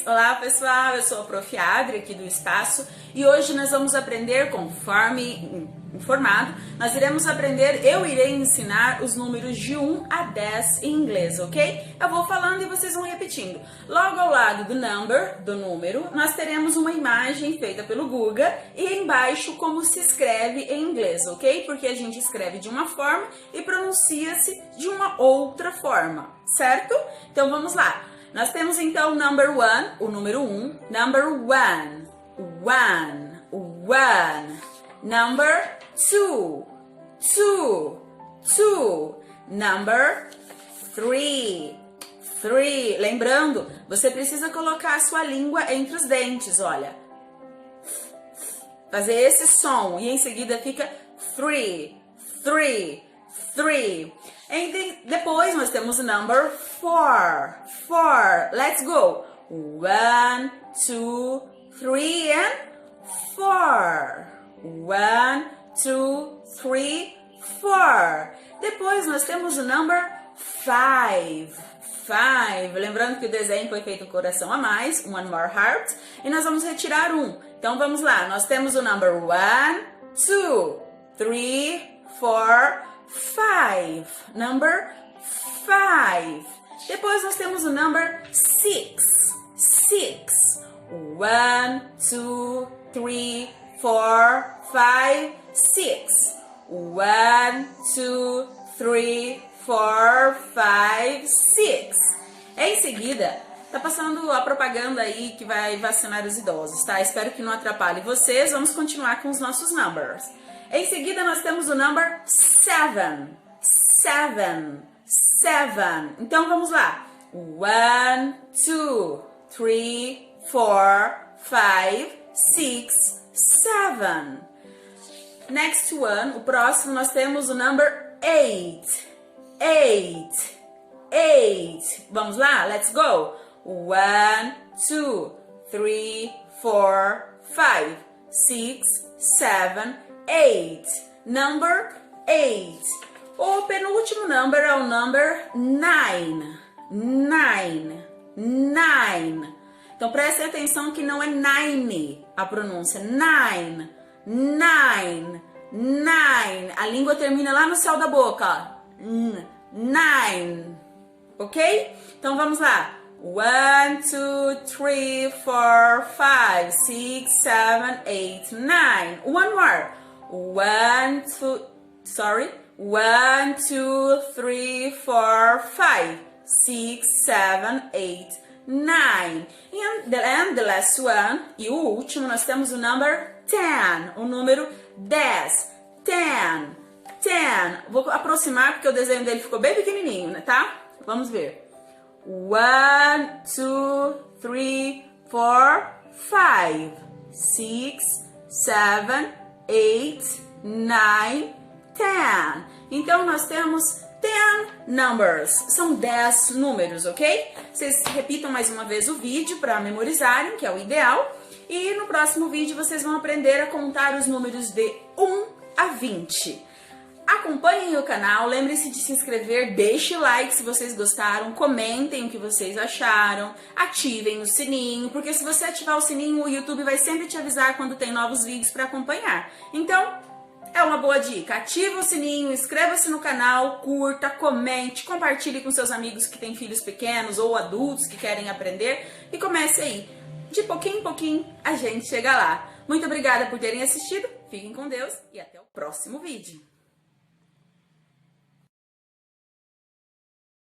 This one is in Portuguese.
Olá pessoal, eu sou a Prof. Adrie aqui do Espaço e hoje nós vamos aprender, conforme informado, nós iremos aprender, eu irei ensinar os números de 1 a 10 em inglês, ok? Eu vou falando e vocês vão repetindo. Logo ao lado do number, do número, nós teremos uma imagem feita pelo Google e embaixo como se escreve em inglês, ok? Porque a gente escreve de uma forma e pronuncia-se de uma outra forma, certo? Então vamos lá. Nós temos então number 1, o número 1, number 1, number 2, number 3. Lembrando, você precisa colocar a sua língua entre os dentes, olha. Fazer esse som e em seguida fica 3. Depois nós temos o number 4. Let's go. 1, 2, 3 and 4. 1, 2, 3, 4. Depois nós temos o number 5. Lembrando que o desenho foi feito coração a mais, one more heart, e nós vamos retirar um. Então vamos lá, nós temos o number 1, 2, 3, 4, 5. Number 5. Depois nós temos o number 6. 1, 2, 3, 4, 5, 6. 1, 2, 3, 4, 5, 6. Em seguida, tá passando a propaganda aí que vai vacinar os idosos, tá? Espero que não atrapalhe vocês. Vamos continuar com os nossos numbers. Em seguida, nós temos o number 7. Então, vamos lá. 1, 2, 3, 4, 5, 6, 7. Next one, o próximo, nós temos o number 8. Vamos lá? Let's go. 1, 2, 3, 4, 5, 6, 7, 8. Number 8. O penúltimo number é o number 9. Então prestem atenção que não é nine a pronúncia. Nine. A língua termina lá no céu da boca. 9. Ok? Então vamos lá. 1, 2, 3, 4, 5, 6, 7, 8, 9. One more. 1, 2, 3, 4, 5, 6, 7, 8, 9. And the last one, e o último, nós temos o number 10, o número 10. 10. Vou aproximar porque o desenho dele ficou bem pequenininho, né, tá? Vamos ver. 1, 2, 3, 4, 5, 6, 7, 8, 9, 10. Então, nós temos 10 numbers. São 10 números, ok? Vocês repitam mais uma vez o vídeo para memorizarem, que é o ideal. E no próximo vídeo, vocês vão aprender a contar os números de 1 a 20. Acompanhem o canal, lembrem-se de se inscrever, deixe o like se vocês gostaram, comentem o que vocês acharam, ativem o sininho, porque se você ativar o sininho, o YouTube vai sempre te avisar quando tem novos vídeos para acompanhar. Então, é uma boa dica, ativa o sininho, inscreva-se no canal, curta, comente, compartilhe com seus amigos que têm filhos pequenos ou adultos que querem aprender e comece aí. De pouquinho em pouquinho a gente chega lá. Muito obrigada por terem assistido, fiquem com Deus e até o próximo vídeo.